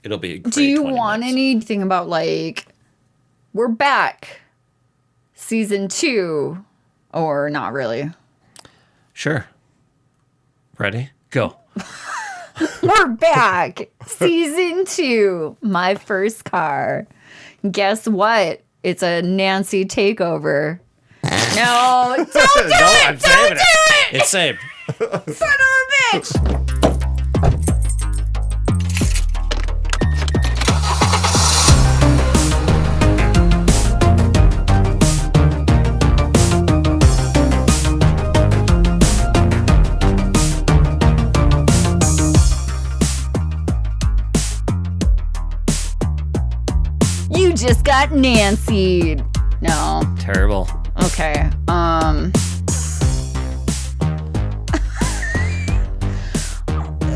It'll be a great Do you 20 want minutes. anything about, like, we're back, season 2, or not really? Sure. Ready? Go. We're back, season 2, my first car. Guess what? It's a Nancy takeover. No, don't do it! I'm Don't saving do it! It's saved. Son of a bitch! You just got Nancy'd. No. Terrible. Okay.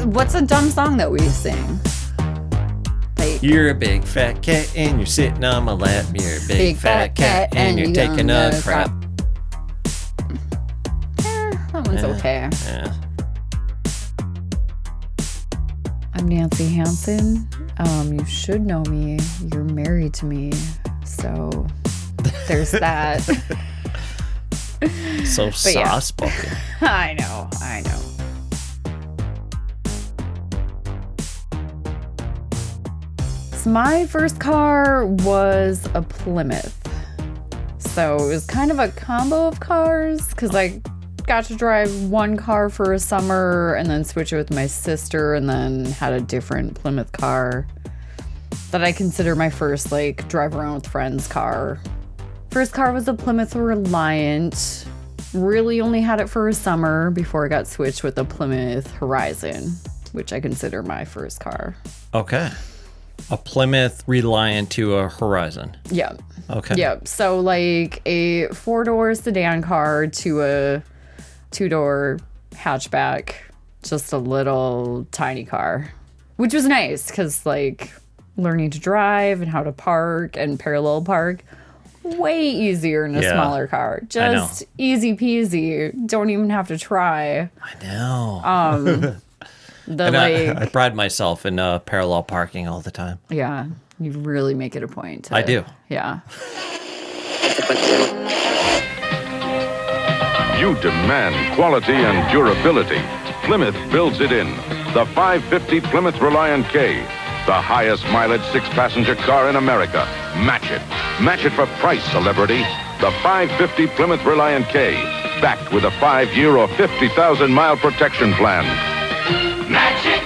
What's a dumb song that we sing? Like, You're a big fat cat and you're sitting on my lap. You're a big fat cat and you're taking a crap. That one's okay. Yeah. I'm Nancy Hanson. You should know me. You're married to me. So there's that. So yeah. soft-spoken. I know. So my first car was a Plymouth. So it was kind of a combo of cars because I got to drive one car for a summer and then switch it with my sister and then had a different Plymouth car that I consider my first, like, drive around with friends car. First car was a Plymouth Reliant. Really only had it for a summer before I got switched with a Plymouth Horizon, which I consider my first car. Okay. A Plymouth Reliant to a Horizon. Yeah. Okay. Yeah. So, like, a 4-door sedan car to a 2-door hatchback, just a little tiny car, which was nice because, like, learning to drive and how to park and parallel park, way easier in a smaller car. Just easy peasy. Don't even have to try. I know. I pride myself in parallel parking all the time. Yeah, you really make it a point. I do. Yeah. You demand quality and durability. Plymouth builds it in. The 550 Plymouth Reliant K, the highest mileage 6-passenger car in America. Match it. Match it for price, celebrity. The 550 Plymouth Reliant K, backed with a 5-year or 50,000-mile protection plan. Match it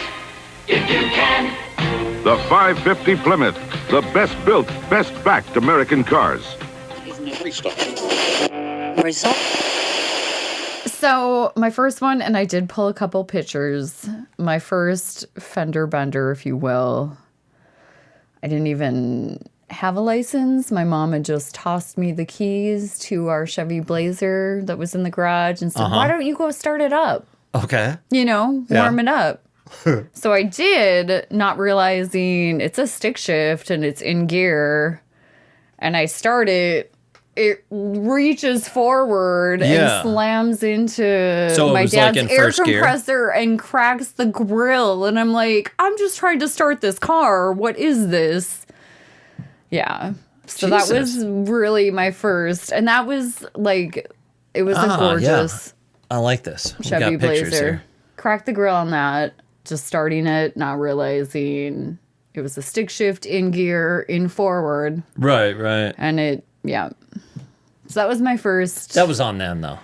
if you can. The 550 Plymouth, the best built, best backed American cars. Result. So my first one, and I did pull a couple pictures, my first fender bender, if you will. I didn't even have a license. My mom had just tossed me the keys to our Chevy Blazer that was in the garage and said, why don't you go start it up? Okay. You know, warm it up. So I did, not realizing it's a stick shift and it's in gear. And I start it. It reaches forward and slams into my dad's air compressor and cracks the grill. And I'm like, I'm just trying to start this car. What is this? Yeah. So that was really my first. And that was like, it was a gorgeous I like this. Chevy Blazer. Cracked the grill on that. Just starting it, not realizing it was a stick shift in gear, in forward. Right. And it, So that was my first. That was on them, though.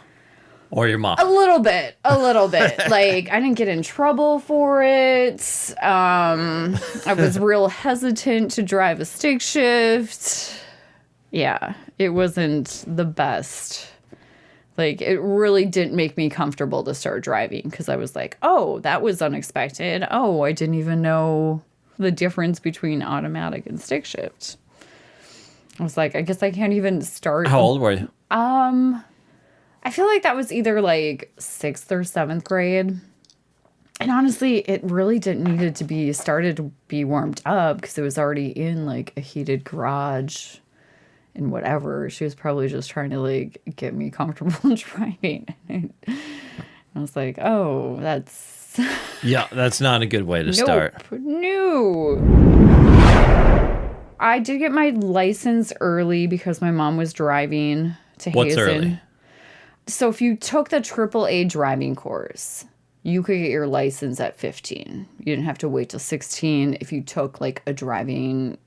Or your mom. A little bit. Like, I didn't get in trouble for it. I was real hesitant to drive a stick shift. Yeah, it wasn't the best. Like, it really didn't make me comfortable to start driving because I was like, oh, that was unexpected. Oh, I didn't even know the difference between automatic and stick shift. I was like, I guess I can't even start. How old were you? I feel like that was either like 6th or 7th grade. And honestly, it really didn't need to be started to be warmed up because it was already in like a heated garage and whatever. She was probably just trying to like get me comfortable driving. And I was like, oh, that's license. Yeah, that's not a good way to start. No. I did get my license early because my mom was driving to Hazen. What's early? So if you took the AAA driving course, you could get your license at 15. You didn't have to wait till 16 if you took like a driving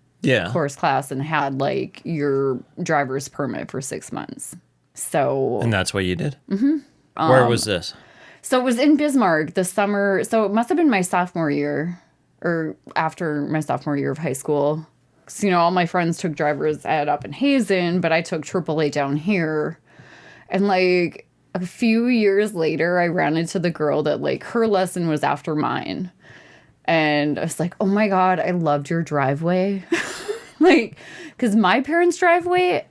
course class and had like your driver's permit for 6 months. So. And that's what you did? Mm-hmm. Where was this? So it was in Bismarck the summer. So it must have been my sophomore year or after my sophomore year of high school. So, all my friends took driver's ed up in Hazen, but I took AAA down here. And like a few years later, I ran into the girl that like her lesson was after mine. And I was like, oh my God, I loved your driveway. Like, because my parents' driveway,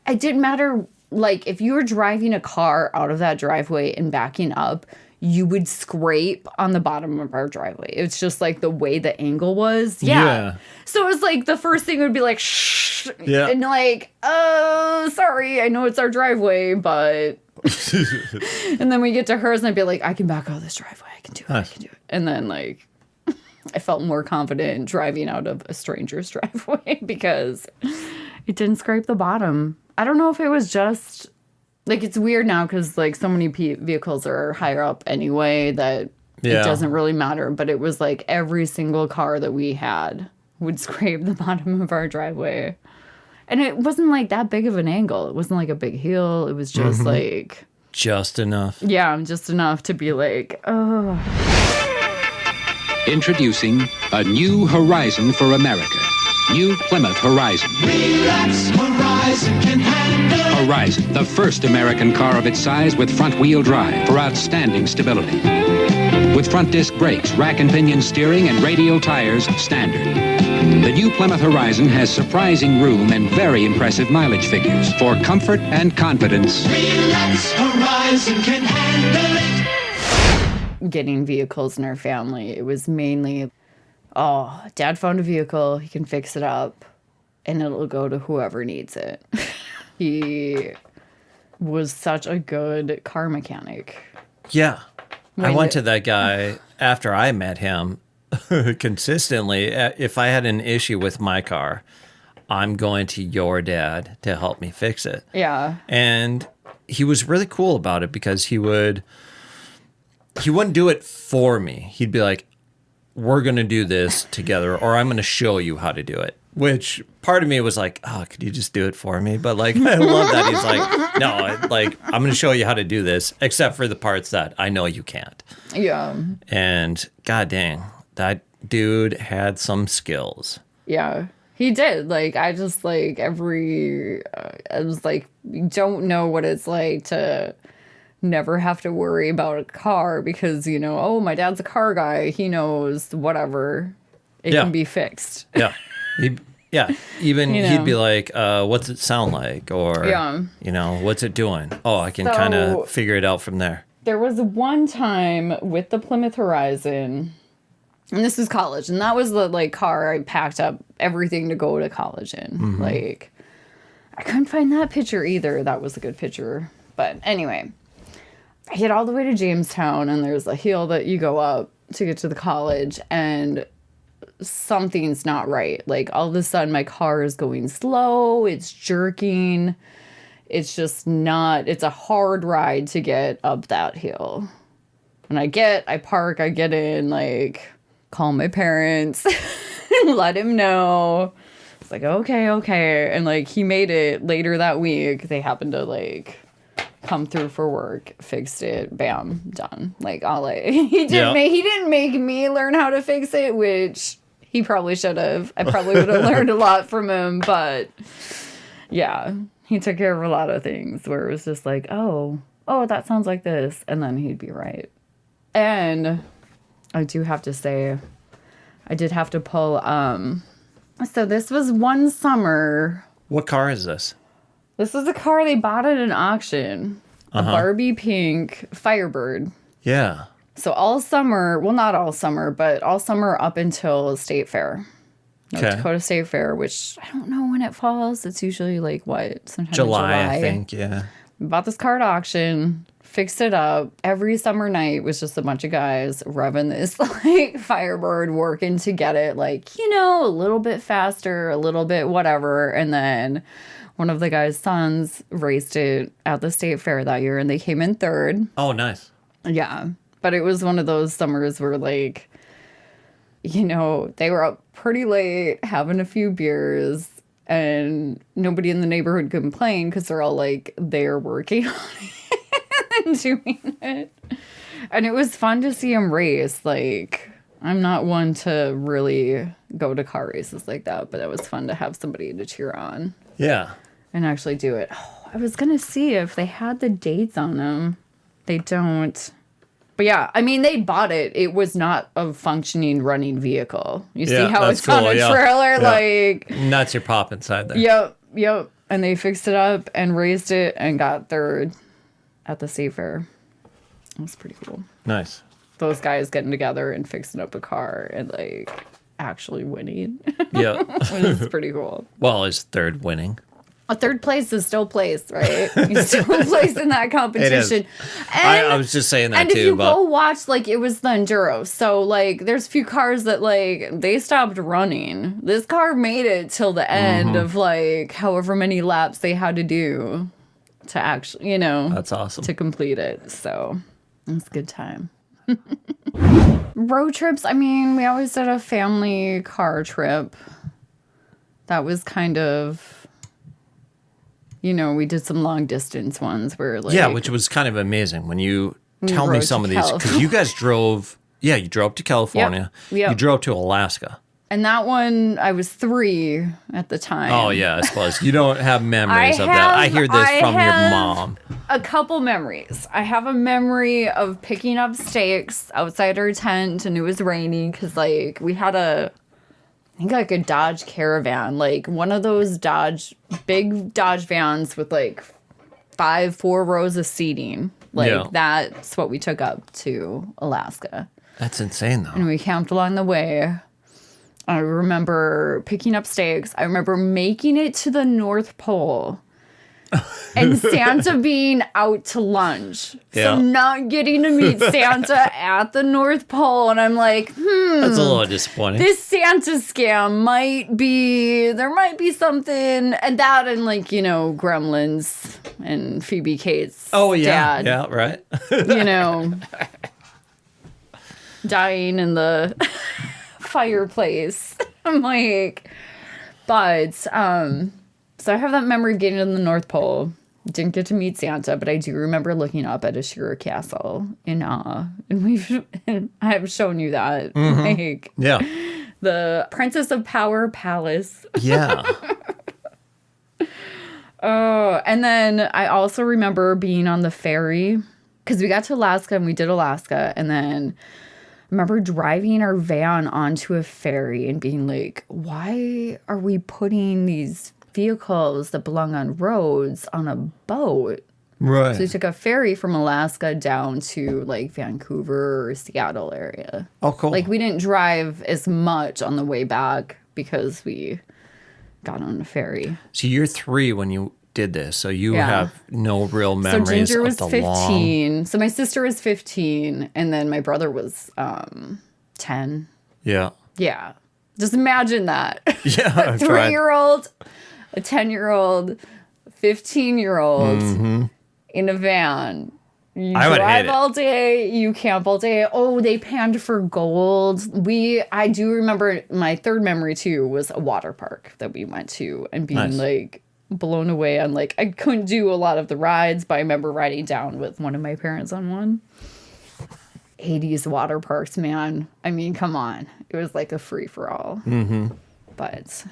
it didn't matter. Like, if you were driving a car out of that driveway and backing up, you would scrape on the bottom of our driveway. It's just like the way the angle was. Yeah. So it was like the first thing would be like, shh. Yeah. And like, oh, sorry. I know it's our driveway, but. And then we get to hers and I'd be like, I can back out of this driveway. I can do it. I can do it. And then like, I felt more confident in driving out of a stranger's driveway because it didn't scrape the bottom. I don't know if it was just. Like, it's weird now because, like, so many vehicles are higher up anyway that it doesn't really matter. But it was, like, every single car that we had would scrape the bottom of our driveway. And it wasn't, like, that big of an angle. It wasn't, like, a big hill. It was just, like... Just enough. Yeah, just enough to be like, oh. Introducing a new horizon for America. New Plymouth Horizon. Relax, Horizon can handle. Horizon, the first American car of its size with front-wheel drive for outstanding stability. With front disc brakes, rack and pinion steering, and radial tires standard. The new Plymouth Horizon has surprising room and very impressive mileage figures for comfort and confidence. Relax, Horizon can handle it. Getting vehicles in our family, it was mainly... Oh, Dad found a vehicle. He can fix it up, and it'll go to whoever needs it. He was such a good car mechanic. Yeah. I went to that guy after I met him consistently. If I had an issue with my car, I'm going to your dad to help me fix it. Yeah. And he was really cool about it because he wouldn't do it for me. He'd be like, we're going to do this together, or I'm going to show you how to do it. Which part of me was like, oh, could you just do it for me? But like, I love that he's like, no, I'm going to show you how to do this, except for the parts that I know you can't. Yeah. And god dang, that dude had some skills. Yeah, he did. Like, I just like I was like, don't know what it's like to never have to worry about a car because, oh, my dad's a car guy. He knows whatever. It can be fixed. Yeah. Even he'd be like, what's it sound like? Or, what's it doing? Oh, I can kind of figure it out from there. There was one time with the Plymouth Horizon, and this was college, and that was the, like, car I packed up everything to go to college in. Mm-hmm. Like, I couldn't find that picture either. That was a good picture. But anyway, I get all the way to Jamestown, and there's a hill that you go up to get to the college, and something's not right. Like, all of a sudden, my car is going slow. It's jerking. It's just not... It's a hard ride to get up that hill. And I park, I get in, like, call my parents, let him know. It's like, okay. And, like, he made it later that week. They happened to, like... come through for work, fixed it, bam, done. Like, he didn't make me learn how to fix it, which he probably should have. I probably would have learned a lot from him, but yeah, he took care of a lot of things where it was just like, oh, that sounds like this, and then he'd be right. And I do have to say, I did have to pull, so this was one summer. What car is this? This was a car they bought at an auction. A Barbie pink Firebird. Yeah. So all summer, well, not all summer, but all summer up until State Fair. North Dakota State Fair, which I don't know when it falls. It's usually like what? Sometime July, in July. I think, yeah. Bought this car at auction, fixed it up. Every summer night was just a bunch of guys revving this like Firebird, working to get it like, you know, a little bit faster, a little bit whatever. And then one of the guys' sons raced it at the state fair that year and they came in third. Oh, nice. Yeah. But it was one of those summers where like, you know, they were up pretty late having a few beers. And nobody in the neighborhood complained because they're all like, they're working on it and doing it. And it was fun to see them race. Like, I'm not one to really go to car races like that, but it was fun to have somebody to cheer on. Yeah. And actually do it. Oh, I was going to see if they had the dates on them. They don't. But yeah, I mean, they bought it. It was not a functioning running vehicle. You see how it's on a trailer? Like, nuts your pop inside there. Yep. And they fixed it up and raised it and got third at the state fair. It was pretty cool. Nice. Those guys getting together and fixing up a car and like actually winning. Yeah. It was pretty cool. Well, is third winning? A third place is still place, right? You still place in that competition. It is. I was just saying that too. And if you go watch, like, it was the Enduro. So, like, there's a few cars that, like, they stopped running. This car made it till the end of, like, however many laps they had to do to actually, you know. That's awesome. To complete it. So, it was a good time. Road trips, I mean, we always did a family car trip. That was kind of... You know, we did some long distance ones where like... Yeah, which was kind of amazing when you tell me some of these. Because you guys drove... Yeah, you drove to California. Yep. You drove to Alaska. And that one, I was 3 at the time. Oh, yeah, I suppose. You don't have memories of that. I hear this from your mom. A couple memories. I have a memory of picking up steaks outside our tent and it was raining because, like, we had I think like a Dodge Caravan, like one of those big Dodge vans with like 4 rows of seating. Like that's what we took up to Alaska. That's insane though. And we camped along the way. I remember picking up steaks. I remember making it to the North Pole. And Santa being out to lunch. So not getting to meet Santa at the North Pole. And I'm like, that's a little disappointing. This Santa scam there might be something. And that and like, you know, Gremlins and Phoebe Cates' dad. Yeah, right. You know, dying in the fireplace. I'm like, but, so I have that memory of getting to the North Pole. Didn't get to meet Santa, but I do remember looking up at Ashura Castle in awe. And I have shown you that. Like, the Princess of Power Palace. Yeah. Oh, and then I also remember being on the ferry because we got to Alaska and we did Alaska. And then I remember driving our van onto a ferry and being like, why are we putting these vehicles that belong on roads on a boat? Right. So we took a ferry from Alaska down to like Vancouver or Seattle area. Oh, cool. Like we didn't drive as much on the way back because we got on a ferry. So you're 3 when you did this, so you have no real memories. So Ginger was of the 15. So my sister was 15, and then my brother was 10. Yeah. Yeah. Just imagine that. Yeah. A 3-year-old, a 10-year-old, 15-year-old in a van. You drive all day, you camp all day. Oh, they panned for gold. I do remember my third memory too was a water park that we went to and being like blown away on like I couldn't do a lot of the rides, but I remember riding down with one of my parents on one. 80s water parks, man. I mean, come on. It was like a free for all. But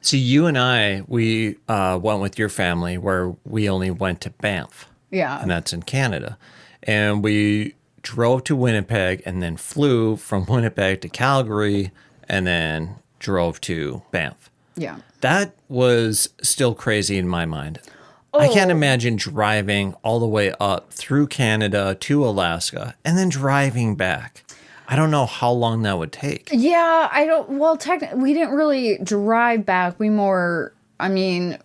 see, you and I, we went with your family where we only went to Banff. Yeah. And that's in Canada. And we drove to Winnipeg and then flew from Winnipeg to Calgary and then drove to Banff. Yeah. That was still crazy in my mind. I can't imagine driving all the way up through Canada to Alaska and then driving back. I don't know how long that would take. Yeah, technically, we didn't really drive back. We more, I mean,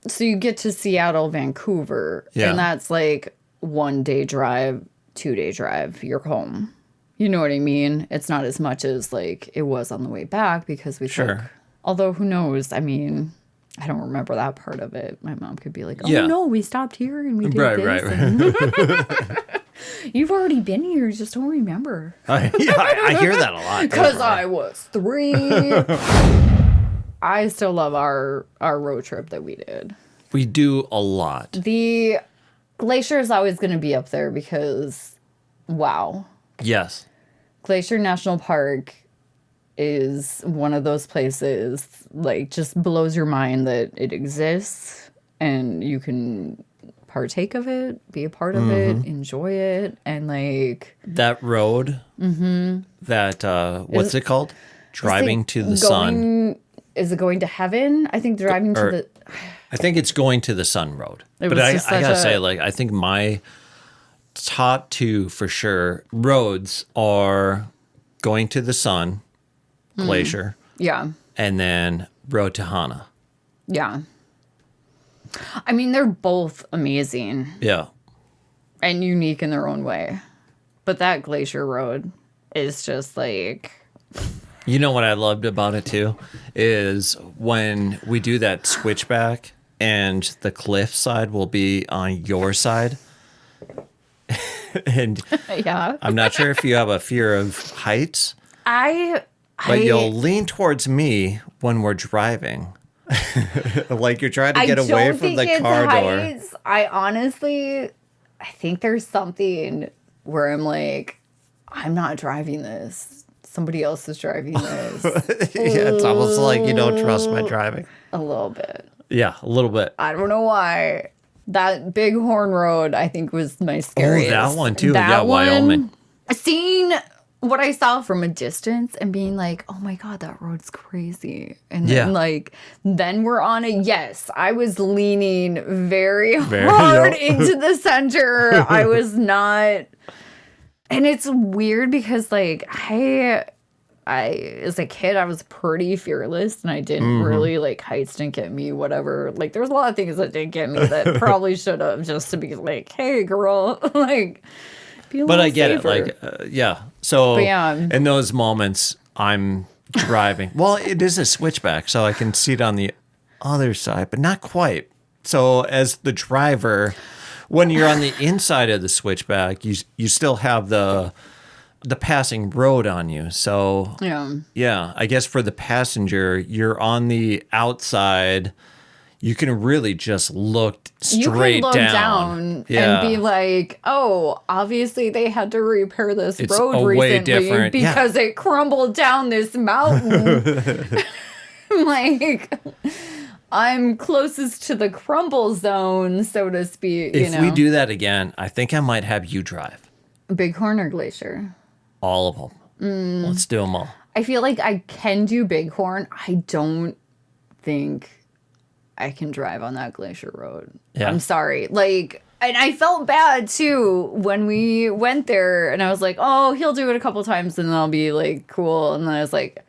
So you get to Seattle, Vancouver, Yeah. and that's like 1 day drive, 2 day drive, you're home. You know what I mean? It's not as much as like it was on the way back because we took, although who knows? I mean, I don't remember that part of it. My mom could be like, oh no, we stopped here and we did this. Right. You've already been here, just don't remember. I hear that a lot. Because I was 3. I still love our road trip that we did. We do a lot. The glacier is always going to be up there because, wow. Yes. Glacier National Park is one of those places, like, just blows your mind that it exists and you can partake of it, be a part of it, enjoy it, and, like... That road, that, what's it called? Driving to the sun. Is it going to heaven? I think driving to the... I think it's going to the sun road. It But was I gotta say, like, I think my top 2 for sure roads are going to the sun, glacier, Yeah. and then road to Hana. Yeah. I mean, they're both amazing Yeah. and unique in their own way. But that glacier road is just like... You know what I loved about it too is when we do that switchback and the cliff side will be on your side. And Yeah. I'm not sure if you have a fear of heights, I but you'll lean towards me when we're driving. Like you're trying to get away from the car door. I honestly, I think there's something where I'm like, I'm not driving this. Somebody else is driving this. Yeah, it's almost like you don't trust my driving. A little bit. Yeah, a little bit. I don't know why. That Bighorn Road, I think, was my scariest. Oh, that one too. That one, Wyoming. Seeing what I saw from a distance and being like, oh my God, that road's crazy. And then then we're on it. Yes, I was leaning very hard into the center. I was not. And it's weird because like I as a kid, I was pretty fearless and I didn't really like heights didn't get me, whatever. Like there's a lot of things that didn't get me that probably should have, just to be like, hey girl, like be a But little I get safer. it. Like, yeah. So in those moments, I'm driving. Well, it is a switchback, so I can see it on the other side, but not quite. So as the driver, when you're on the inside of the switchback, you still have the passing road on you. So yeah, I guess for the passenger, you're on the outside. You can really just look straight down and be like, oh, obviously they had to repair this It's road a way recently different- because it crumbled down this mountain. Like, I'm closest to the crumble zone, so to speak. If we do that again, I think I might have you drive. Bighorn or Glacier? All of them. Let's do them all. I feel like I can do Bighorn. I don't think I can drive on that Glacier Road. Yeah. I'm sorry. Like, and I felt bad too when we went there and I was like, oh, he'll do it a couple times and then I'll be like, cool. And then I was like,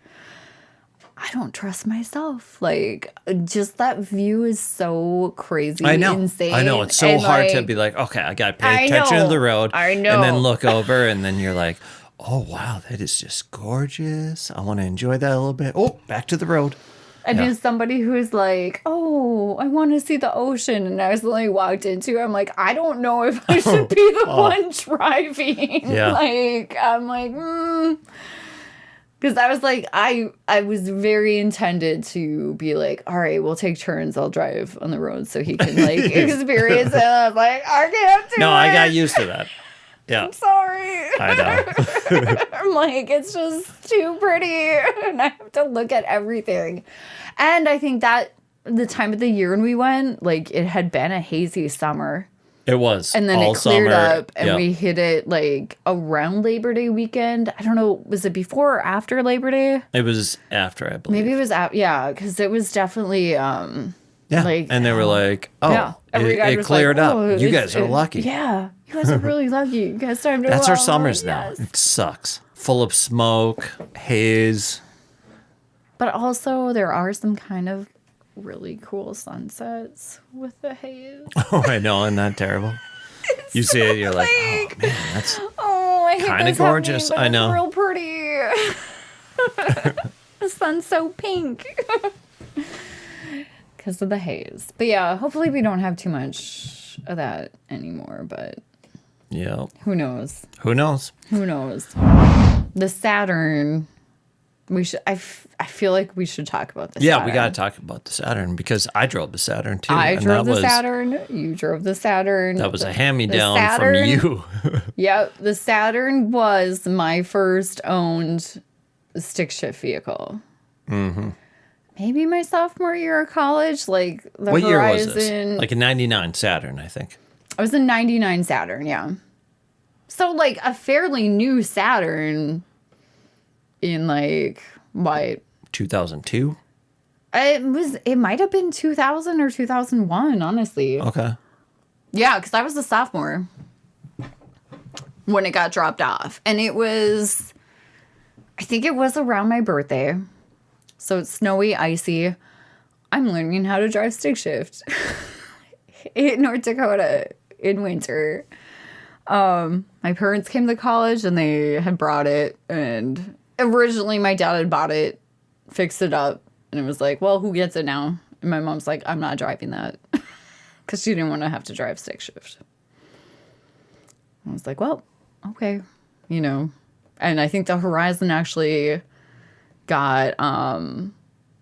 I don't trust myself. Like, just that view is so crazy. I know. Insane. I know. It's so and hard to like, be like, okay, I got to pay attention to the road. I know. And then look over and then you're like, oh, wow, that is just gorgeous. I want to enjoy that a little bit. Oh, back to the road. And as somebody who's like, oh, I want to see the ocean, and I accidentally walked into, I'm like, I don't know if I should be the one driving. Yeah. Like, I'm like, because I was like, I was very intended to be like, all right, we'll take turns. I'll drive on the road so he can like experience it. I was like, I can't do it. No, I got used to that. Yeah. I'm sorry. I know. I'm like, it's just too pretty. And I have to look at everything. And I think that the time of the year when we went, like, it had been a hazy summer. It was. And then all it cleared summer. up and we hit it like around Labor Day weekend. I don't know, was it before or after Labor Day? It was after, I believe. Maybe it was yeah, because it was definitely like, and they were like, oh, every guy it was cleared like, up. oh, You guys are lucky. Yeah, you guys are really lucky. You guys time to That's our well, summers yes. now. It sucks. Full of smoke, haze. But also there are some kind of really cool sunsets with the haze. Oh, I know, isn't that terrible? You see it, you're like, oh man, that's I hate kind of this happening, gorgeous. but I know. It's real pretty. The sun's so pink. Because of the haze. But yeah, hopefully we don't have too much of that anymore, but yeah. who knows? Who knows? Who knows? The Saturn. I feel like we should talk about this. Yeah, we got to talk about the Saturn because I drove the Saturn too. I drove the Saturn. You drove the Saturn. That was a hand-me-down from you. Yep. The Saturn was my first owned stick shift vehicle. Mm-hmm. Maybe my sophomore year of college, like the What Horizon. year was this? Like a 99 Saturn, I think. I was a 99 Saturn, yeah. So like a fairly new Saturn in like what? 2002? It might have been 2000 or 2001, honestly. Okay. Yeah, because I was a sophomore when it got dropped off. And I think it was around my birthday. So it's snowy, icy. I'm learning how to drive stick shift in North Dakota in winter. My parents came to college and they had brought it. And originally my dad had bought it, fixed it up. And it was like, well, who gets it now? And my mom's like, I'm not driving that. Because she didn't want to have to drive stick shift. I was like, well, okay. You know. And I think the Horizon actually got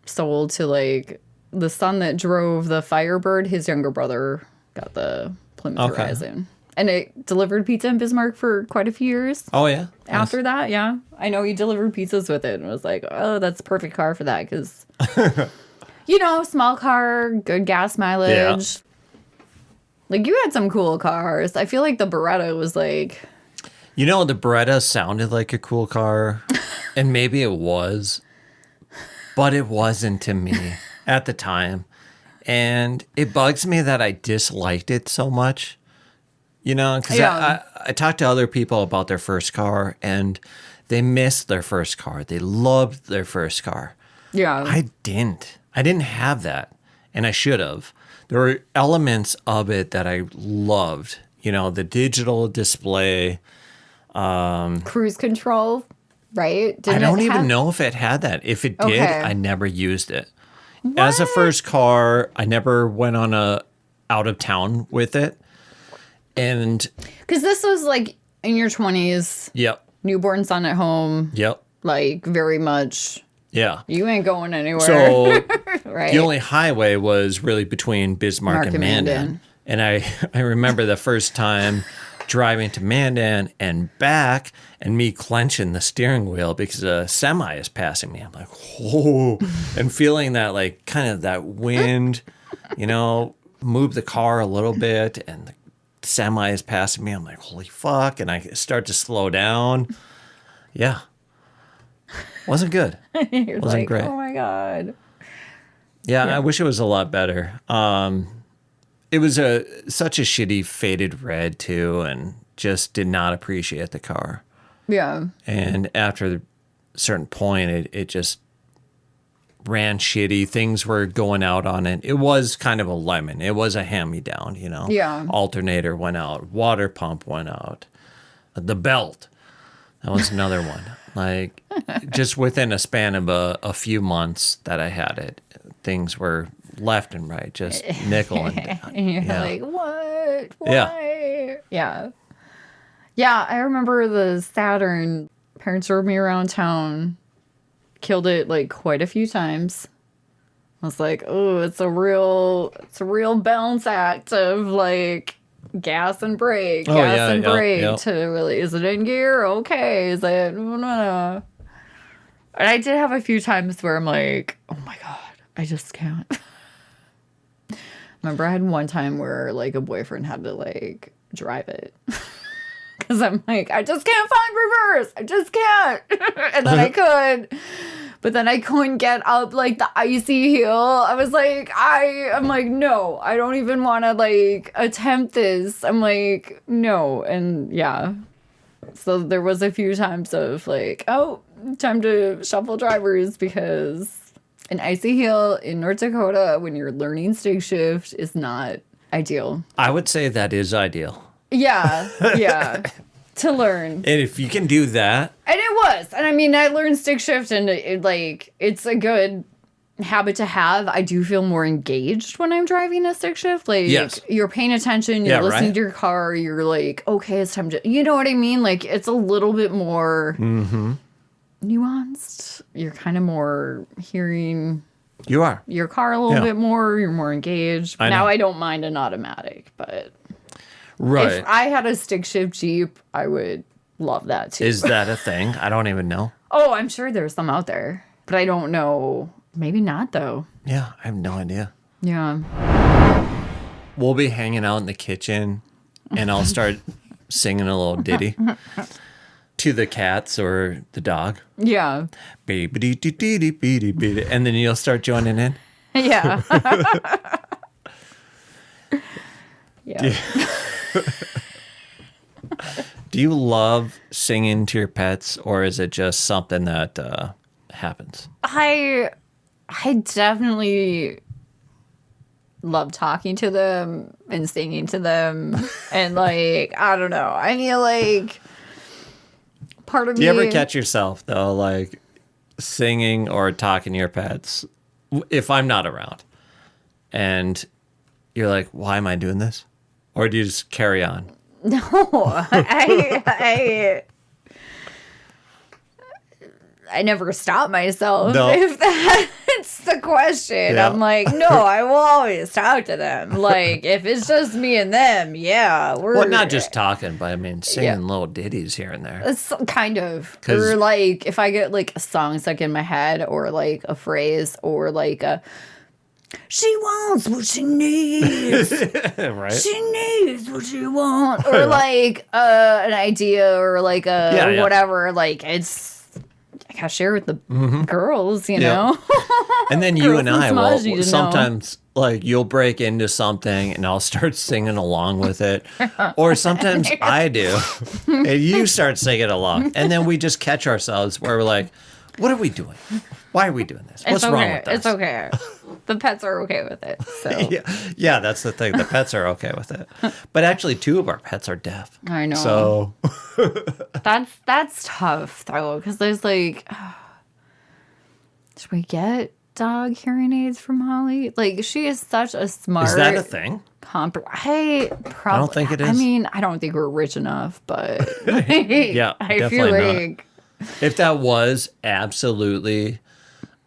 sold to like the son that drove the Firebird. His younger brother got the Plymouth Horizon. And it delivered pizza in Bismarck for quite a few years. Oh, yeah? After that, yeah. I know he delivered pizzas with it. And I was like, oh, that's a perfect car for that. Because, you know, small car, good gas mileage. Yeah. Like, you had some cool cars. I feel like the Beretta was like... You know, the Beretta sounded like a cool car. And maybe it was. But it wasn't to me at the time. And it bugs me that I disliked it so much. You know, because I talked to other people about their first car, and they missed their first car. They loved their first car. Yeah. I didn't. I didn't have that, and I should have. There were elements of it that I loved. You know, the digital display. Cruise control, right? I don't even know if it had that. If it did, I never used it. What? As a first car, I never went on a out of town with it. And because this was like in your 20s. Yep. Newborn son at home. Yep. Like very much. Yeah. You ain't going anywhere. So right. The only highway was really between Bismarck and Mandan. And I remember the first time driving to Mandan and back and me clenching the steering wheel because a semi is passing me. I'm like, whoa. And feeling that like kind of that wind, you know, move the car a little bit and the semi is passing me. I'm like, holy fuck. And I start to slow down. Yeah. Wasn't good. You're Wasn't like, great. Oh my God. Yeah, I wish it was a lot better. It was such a shitty faded red too, and just did not appreciate the car. Yeah. And after a certain point, it just ran shitty. Things were going out on it. It was kind of a lemon. It was a hand-me-down, you know. Yeah. Alternator went out. Water pump went out. The belt. That was another one. Like, just within a span of a few months that I had it, things were left and right, just nickel and down. And you're like, what? Why? Yeah. Yeah, I remember the Saturn. Parents drove me around town. Killed it like quite a few times. I was like, oh, it's a real balance act of like gas and brake, to really, is it in gear? Okay. Is it no. And I did have a few times where I'm like, oh my God, I just can't. Remember I had one time where like a boyfriend had to like drive it. Because I'm like, I just can't find reverse. I just can't. And then I could. But then I couldn't get up like the icy hill. I was like, I'm like, no, I don't even want to like attempt this. I'm like, no. And yeah. So there was a few times of like, oh, time to shuffle drivers because An icy hill in North Dakota when you're learning stick shift is not ideal. I would say that is ideal. Yeah, yeah. To learn. And if you can do that. And it was. And I mean, I learned stick shift and it's a good habit to have. I do feel more engaged when I'm driving a stick shift. Like, yes. You're paying attention, you're listening to your car, you're like, okay, it's time to, you know what I mean? Like, it's a little bit more nuanced. You're kind of more hearing You are. your car a little bit more. You're more engaged. I know. Now, I don't mind an automatic, but Right. if I had a stick shift Jeep, I would love that too. Is that a thing? I don't even know. Oh, I'm sure there's some out there, but I don't know. Maybe not, though. Yeah, I have no idea. Yeah. We'll be hanging out in the kitchen, and I'll start singing a little ditty to the cats or the dog. Yeah. And then you'll start joining in. Yeah. Yeah. Do you love singing to your pets, or is it just something that happens? I definitely love talking to them and singing to them. And, like, I don't know. I feel like part of me... Do you ever catch yourself, though, like, singing or talking to your pets if I'm not around? And you're like, why am I doing this? Or do you just carry on? No, I never stop myself. No. If that's the question. Yeah. I'm like, no, I will always talk to them. Like, if it's just me and them, yeah. Well, not just talking, but I mean singing little ditties here and there. It's kind of. 'Cause- Or, like, if I get, like, a song stuck in my head or, like, a phrase or, like, a... She wants what she needs. Right? She needs what she wants. Or like an idea or like a whatever. Like I gotta share with the girls, you know? And then you Girls and and I smudge need will to sometimes, like, you'll break into something and I'll start singing along with it. Or sometimes I do. And you start singing along. And then we just catch ourselves where we're like, what are we doing? Why are we doing this? What's wrong with us? It's okay. The pets are okay with it. So Yeah, that's the thing. The pets are okay with it. But actually, 2 of our pets are deaf. I know. So that's tough though, because there's like, should we get dog hearing aids from Holly? Like, she is such a smart. is that a thing? I don't think it is. I mean, I don't think we're rich enough, but Yeah, I feel definitely not. like If that was, absolutely,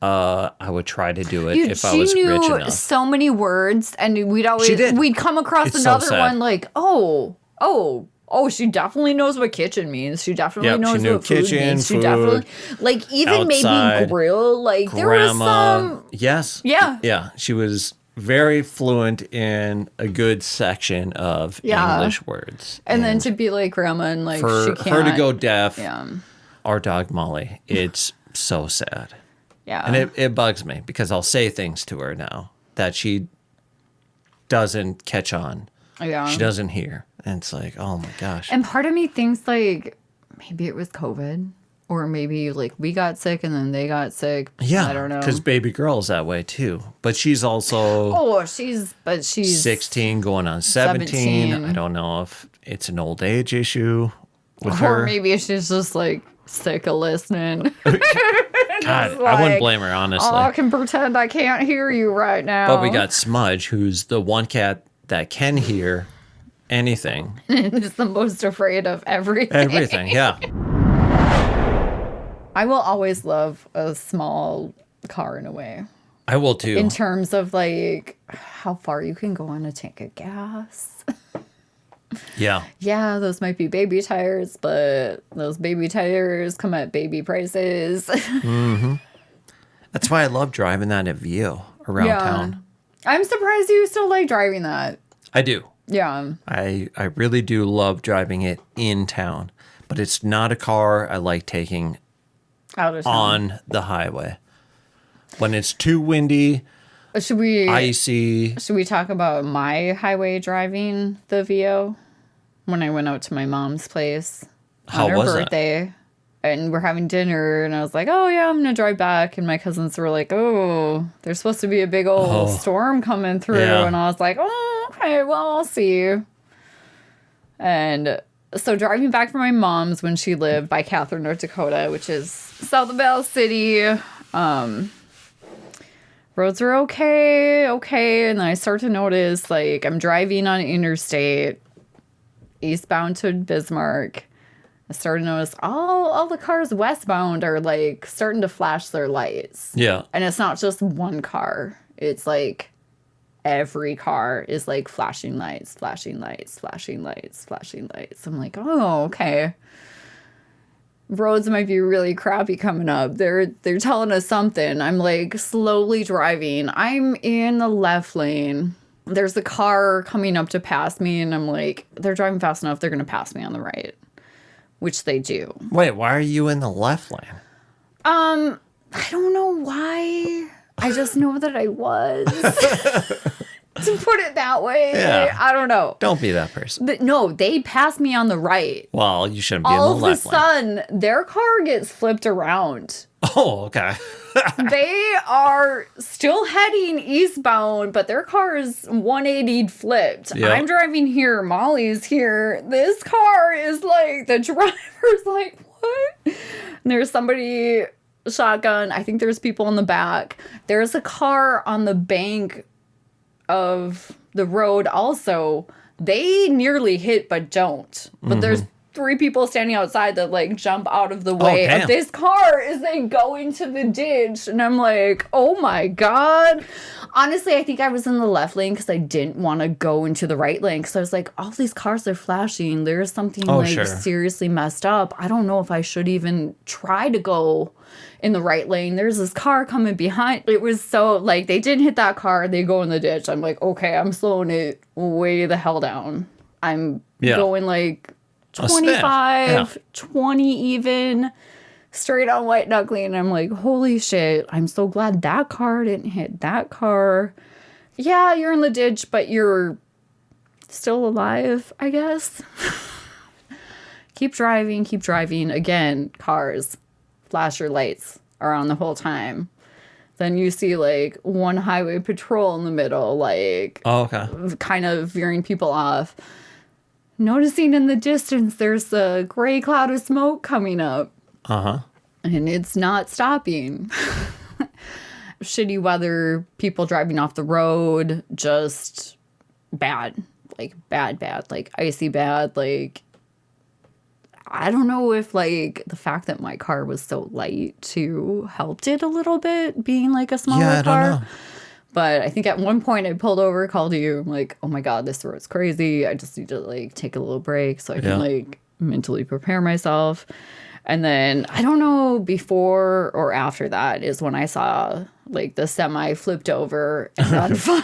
I would try to do it if I was she rich knew enough. so many words, and She did. we'd come across It's so another sad. one like, oh, she definitely knows what kitchen means. She definitely Yep, she knows knew what food kitchen, means. She food, definitely, like, even maybe outside, grill. Like, there was some. Yes. Yeah. Yeah. She was very fluent in a good section of English words. And then to be like grandma and like for she can't. her to go deaf, Yeah. our dog Molly, it's so sad. Yeah. And it bugs me because I'll say things to her now that she doesn't catch on. Yeah. She doesn't hear. And it's like, oh my gosh. And part of me thinks like maybe it was COVID, or maybe like we got sick and then they got sick. Yeah. I don't know. Because baby girl's that way too. But she's also Oh, she's 16 going on 17. 17. I don't know if it's an old age issue with Or her. maybe she's just like sick of listening. God, I wouldn't like, blame her, honestly. Oh, I can pretend I can't hear you right now. But we got Smudge, who's the one cat that can hear anything. It's the most afraid of everything. Everything, yeah. I will always love a small car in a way. I will too. In terms of like how far you can go on a tank of gas. Yeah. Yeah, those might be baby tires, but those baby tires come at baby prices. That's why I love driving that at Vio around town. I'm surprised you still like driving that. I do. Yeah. I really do love driving it in town. But it's not a car I like taking Out of town. on the highway. When it's too windy, Should we icy. talk about my highway driving the VO when I went out to my mom's place How on her was that? birthday? and we're having dinner, and I was like, oh yeah, I'm gonna drive back, and my cousins were like, oh, there's supposed to be a big old storm coming through, and I was like, oh, okay, well, I'll see. And so driving back from my mom's when she lived by Catherine, North Dakota, which is south of Valley City, roads are okay, and then I start to notice, like, I'm driving on interstate, eastbound to Bismarck. I started to notice all the cars westbound are, like, starting to flash their lights. Yeah. And it's not just one car. It's, like, every car is, like, flashing lights, flashing lights, flashing lights, flashing lights. I'm like, oh, okay. Roads might be really crappy coming up. They're telling us something. I'm, like, slowly driving. I'm in the left lane. There's a car coming up to pass me, and I'm like, they're driving fast enough. They're going to pass me on the right. Which they do. Wait, why are you in the left lane? I don't know why. I just know that I was. To put it that way. Yeah. I don't know. Don't be that person. But no, they passed me on the right. Well, you shouldn't be in the left lane. All of a sudden, their car gets flipped around. Oh, okay. They are still heading eastbound, but their car is 180'd flipped. Yep. I'm driving here. Molly's here. This car is like, the driver's like, what? And there's somebody shotgun. I think there's people in the back. There's a car on the bank of the road also. They nearly hit but don't. But there's 3 people standing outside that, like, jump out of the way of this car as they go into the ditch. And I'm like, oh my God. Honestly, I think I was in the left lane because I didn't want to go into the right lane. Because I was like, all these cars are flashing. There's something seriously messed up. I don't know if I should even try to go in the right lane. There's this car coming behind. It was so, like, they didn't hit that car. They go in the ditch. I'm like, okay, I'm slowing it way the hell down. I'm going, like, 25, 20 even, straight on white knuckling. And I'm like, holy shit, I'm so glad that car didn't hit that car. Yeah, you're in the ditch, but you're still alive, I guess. Keep driving. Again, cars, flash your lights are on the whole time. Then you see, like, one highway patrol in the middle, like, kind of veering people off. Noticing in the distance, there's a gray cloud of smoke coming up. And it's not stopping. Shitty weather, people driving off the road, just bad. Like, bad. Like, icy bad. Like, I don't know if, like, the fact that my car was so light, too, helped it a little bit, being, like, a smaller car. I don't know. But I think at one point I pulled over, called you. I'm like, oh my God, this road's crazy. I just need to, like, take a little break so I can, like, mentally prepare myself. And then I don't know, before or after that is when I saw, like, the semi flipped over and on fire.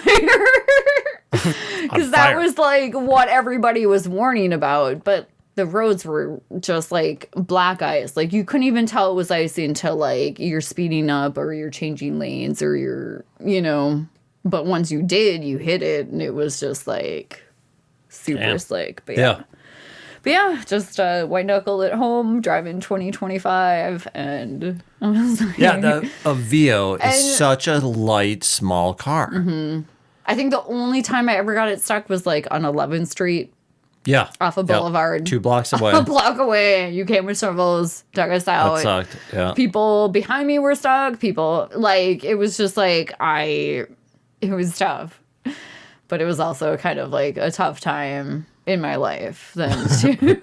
Because that was, like, what everybody was warning about. But the roads were just, like, black ice. Like, you couldn't even tell it was icy until, like, you're speeding up or you're changing lanes or you're, you know. But once you did, you hit it, and it was just, like, super slick. But yeah, just white knuckle at home, driving 2025, and I was like... Yeah, a Vio is such a light, small car. I think the only time I ever got it stuck was, like, on 11th Street. Yeah. Off a boulevard. 2 blocks away. A block away. You came with shovels, dug us out. That sucked, yeah. People behind me were stuck. People, like, it was just like, it was tough. But it was also kind of like a tough time in my life then, too.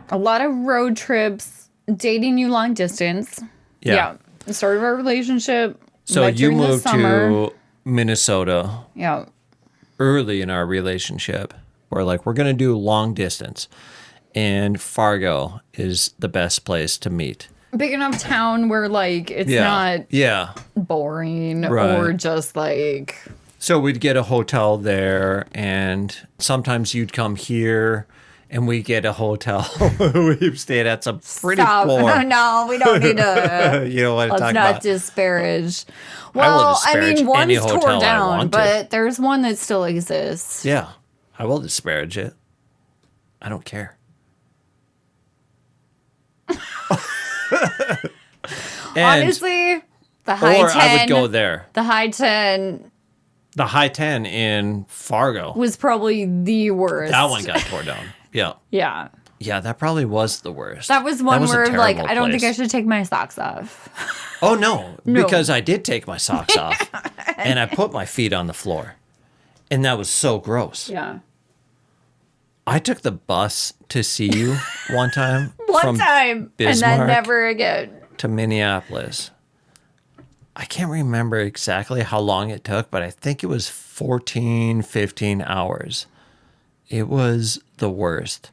A lot of road trips, dating you long distance. Yeah. Started our relationship. So you moved to Minnesota. Yeah. Early in our relationship. We're like, we're going to do long distance. And Fargo is the best place to meet. Big enough town where, like, it's not boring or just, like... So we'd get a hotel there, and sometimes you'd come here, and we get a hotel. We've stayed at some pretty poor... No, we don't need to... You don't want to talk about... Let's not disparage. Well, I mean, one's torn down, but there's one that still exists. Yeah. I will disparage it. I don't care. And, Honestly, the high or 10. I would go there. The high 10 The high 10 in Fargo. was probably the worst. That one got tore down. Yeah. Yeah. Yeah, that probably was the worst. That was one a where like, terrible I don't think I place. should take my socks off. Oh, no, No. because I did take my socks off and I put my feet on the floor. And that was so gross. Yeah. I took the bus to see you one time. One from time. Bismarck And then never again. to Minneapolis. I can't remember exactly how long it took, but I think it was 14, 15 hours. It was the worst.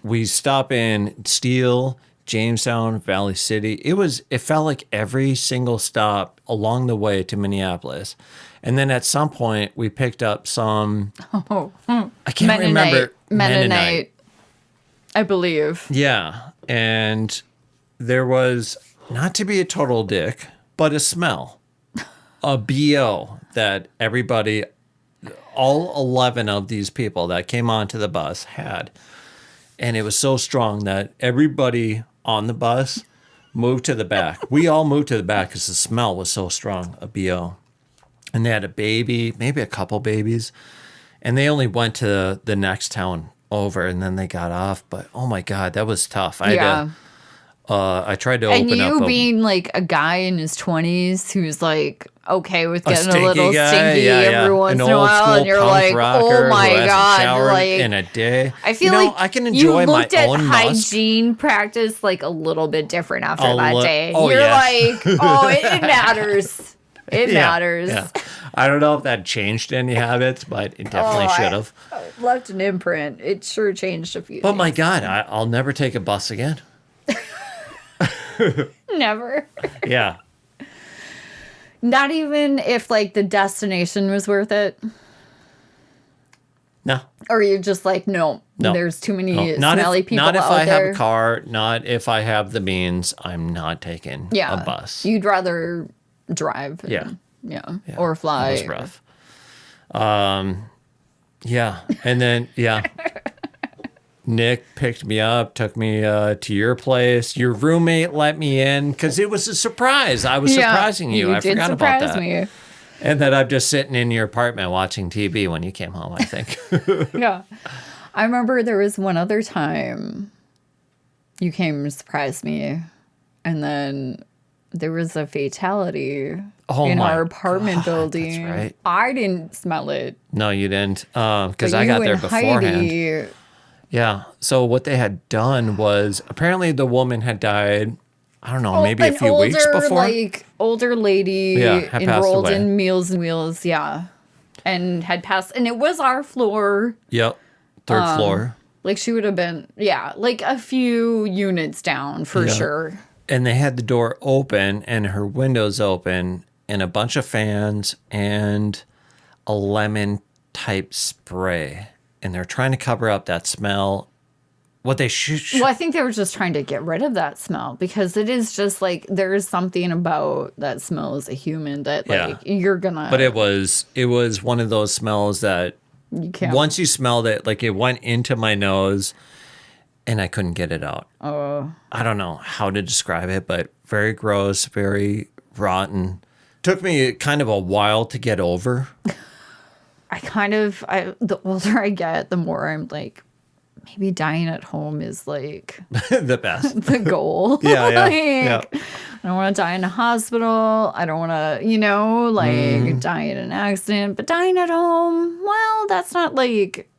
We stop in Steele, Jamestown, Valley City. It felt like every single stop along the way to Minneapolis. And then at some point we picked up some I can't remember Mennonite, I believe. Yeah. And there was, not to be a total dick, but a smell. A BO that everybody, all 11 of these people that came onto the bus had. And it was so strong that everybody on the bus moved to the back. We all moved to the back because the smell was so strong, a BO. And they had a baby, maybe a couple babies. And they only went to the next town over and then they got off. But oh my God, that was tough. I tried to And open up you being like a guy in his 20s who's like okay with getting a stinky little guy, stinky every once An in a old while, school and you're punk like, rocker oh who my hasn't God, showered like in a day. I feel you know, like I can you enjoy my looked at own musk. hygiene practice like a little bit different after A that li- day. oh, You're yeah. like, oh, it matters. It matters. Yeah. I don't know if that changed any habits, but it definitely should have. Left an imprint. It sure changed a few. But my God, I'll never take a bus again. Never. Yeah. Not even if like the destination was worth it. No. Or you're just like, no. There's too many smelly people out there. Not if I have a car, not if I have the means, I'm not taking a bus. You'd rather drive. Yeah. Or fly. It was rough. Yeah. And then, Nick picked me up, took me to your place. Your roommate let me in because it was a surprise. I was surprising you. I forgot about that. Me. And then I'm just sitting in your apartment watching TV when you came home, I think. Yeah. I remember there was one other time you came and surprised me. And then there was a fatality in our apartment building. That's right. I didn't smell it. No, you didn't. Because I got there beforehand. Heidi, yeah. So what they had done was apparently the woman had died, I don't know, maybe a few weeks before. Like older lady had enrolled passed away. in Meals and Wheels, and had passed. And it was our floor. Yep. Third floor. Like she would have been, like a few units down for sure. And they had the door open and her windows open and a bunch of fans and a lemon type spray. And they're trying to cover up that smell. What they should. Well, I think they were just trying to get rid of that smell because it is just like there is something about that smell as a human that like you're gonna. But it was one of those smells that you can't. Once you smelled it, like it went into my nose and I couldn't get it out. Oh. I don't know how to describe it, but very gross, very rotten. Took me kind of a while to get over. The older I get, the more I'm like, maybe dying at home is like the best. the goal. Yeah. I don't want to die in a hospital. I don't want to, die in an accident. But dying at home, well, that's not like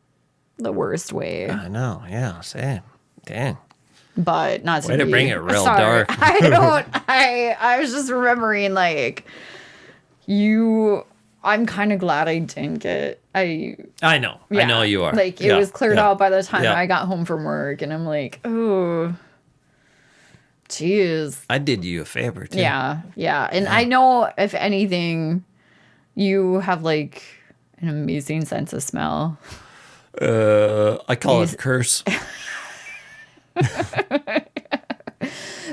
the worst way. I know. Yeah. Same. Dang. But not Way to bring it real sorry. dark. I was just remembering I'm kind of glad I didn't get. I know. I know you are. Like it was cleared out by the time I got home from work, and I'm like, oh, geez. I did you a favor too. Yeah. And I know if anything, you have like an amazing sense of smell. I call it a curse.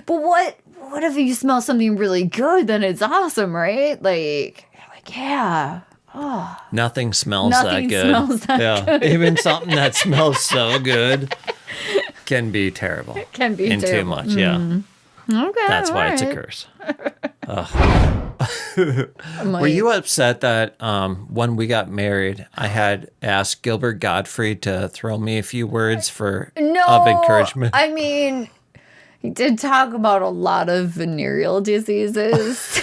But what if you smell something really good? Then it's awesome, right? Like yeah. Oh. Nothing smells Nothing that good. Smells that good. Even something that smells so good. can be terrible. It can be and terrible. too much, yeah. Okay. That's why it's a alright. curse. I'm Were like, you upset that when we got married, I had asked Gilbert Gottfried to throw me a few words of encouragement? I mean, he did talk about a lot of venereal diseases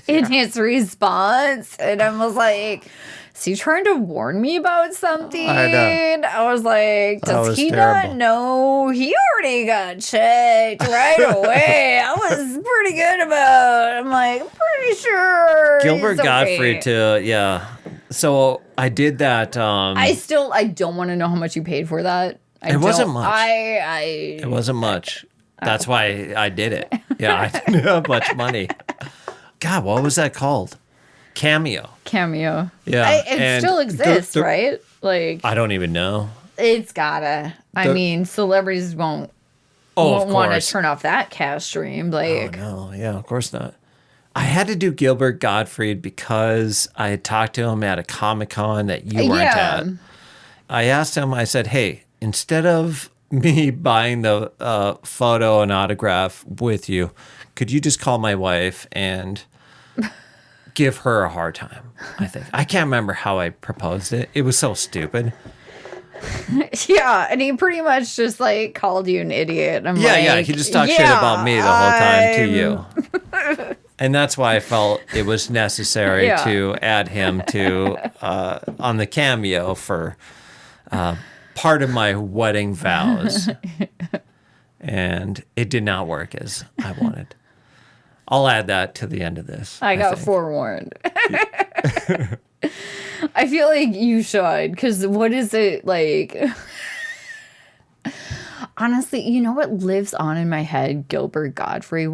in his response. And I was like, is he trying to warn me about something? I know. I was like, does was he terrible. not know? He already got checked right away. I was pretty good about it. I'm like, pretty sure. Gilbert he's okay. Gottfried too, yeah. So I did that. I don't want to know how much you paid for that. It wasn't much. It It wasn't much. That's why I did it. Yeah, I didn't have much money. God, what was that called? Cameo. Cameo. Yeah, It and still exists, the- right? Like, I don't even know. it's gotta. I The- mean, celebrities won't Oh, of want to course. turn off that cash stream. Oh, Like, no, yeah, of course not. I had to do Gilbert Gottfried because I had talked to him at a Comic-Con that you weren't yeah. at. I asked him, I said, hey, instead of me buying the photo and autograph with you, could you just call my wife and give her a hard time? I think. I can't remember how I proposed it. It was so stupid. Yeah, and he pretty much just like called you an idiot. I'm Yeah, like, yeah. He just talked shit about me the whole time to you. And that's why I felt it was necessary Yeah. to add him to on the cameo for part of my wedding vows. And it did not work as I wanted. I'll add that to the end of this. I got think. forewarned. I feel like you should, because what is it like? Honestly, you know what lives on in my head? Gilbert Gottfried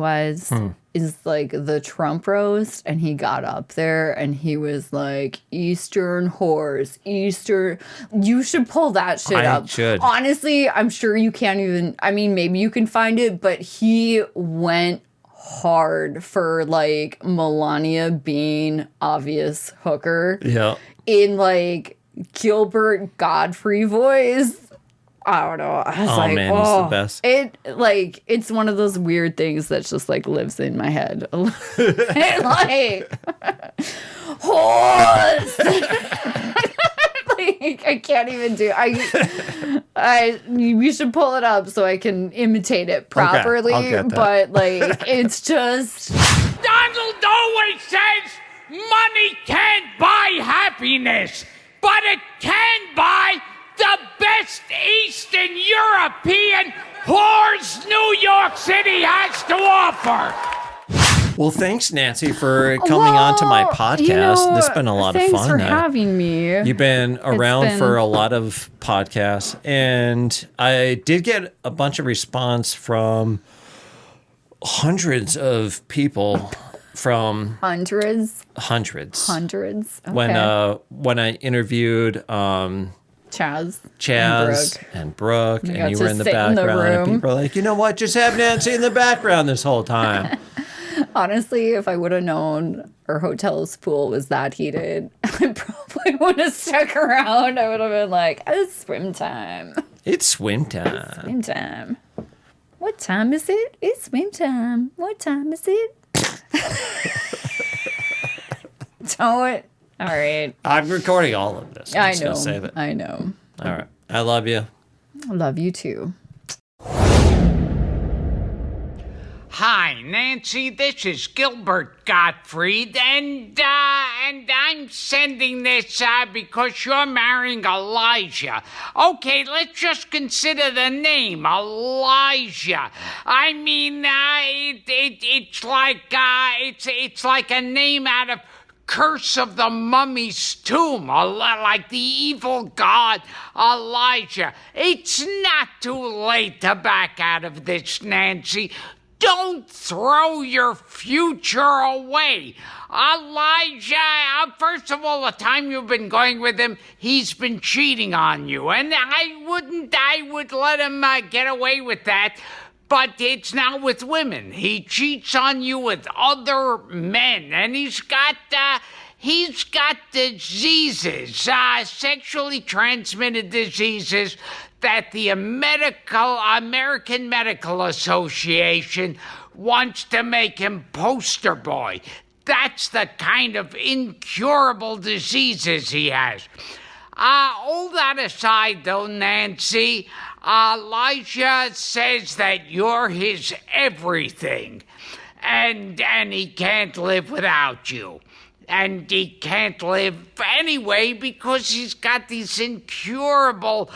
is like the Trump roast, and he got up there and he was like, Eastern whores, Eastern. You should pull that shit I up. should. Honestly, I'm sure you can't even. I mean, maybe you can find it, but he went hard for like Melania being obvious hooker Yeah. in like Gilbert Gottfried voice. I don't know. I was Oh, like, man, it's the best. It like it's one of those weird things that just like lives in my head. And, like horse. Like I can't even do. We should pull it up so I can imitate it properly. I'll get that. But like it's just. Donald always says money can't buy happiness, but it can buy the best Eastern European whores New York City has to offer. Well, thanks, Nancy, for coming on to my podcast. This has been a lot of fun. Thanks for having me. You've been around been- for a lot of podcasts, and I did get a bunch of response from hundreds of people from Hundreds. hundreds. Okay. When I interviewed Chaz. Chaz and and Brooke, got and you to were in the sit in the background, and room. people are like, you know what? Just have Nancy in the background this whole time. Honestly, if I would have known our hotel's pool was that heated, I probably would have stuck around. I would have been like, it's swim time. It's swim time. Swim time. What time is it? It's swim time. What time is it? Don't. All right. I'm recording all of this. I'm I just know. gonna save it. I know. All right. I love you. I love you too. Hi, Nancy. This is Gilbert Gottfried, and I'm sending this because you're marrying Elijah. Okay, let's just consider the name Elijah. I mean, it's like a name out of Curse of the Mummy's Tomb, like the evil god Elijah. It's not too late to back out of this, Nancy. Don't throw your future away. Elijah, first of all, the time you've been going with him, he's been cheating on you. And I would let him get away with that. But it's now with women. He cheats on you with other men. And he's got diseases, sexually transmitted diseases that the American Medical Association wants to make him poster boy. That's the kind of incurable diseases he has. All that aside, though, Nancy, Elijah says that you're his everything, and he can't live without you. And he can't live anyway because he's got these incurable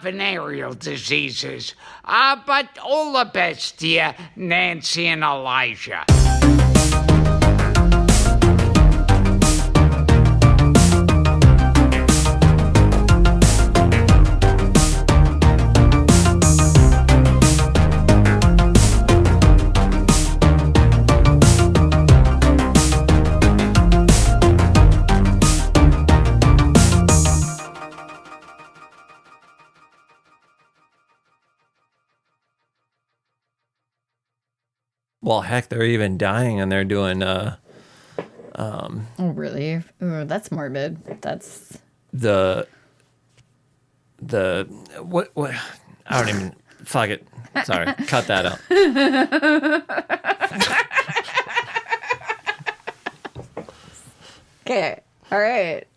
venereal diseases. But all the best to you, Nancy and Elijah. Well, heck, they're even dying and they're doing Oh, really? Ooh, that's morbid. That's the what I don't even fuck it. Sorry, cut that out. okay. All right.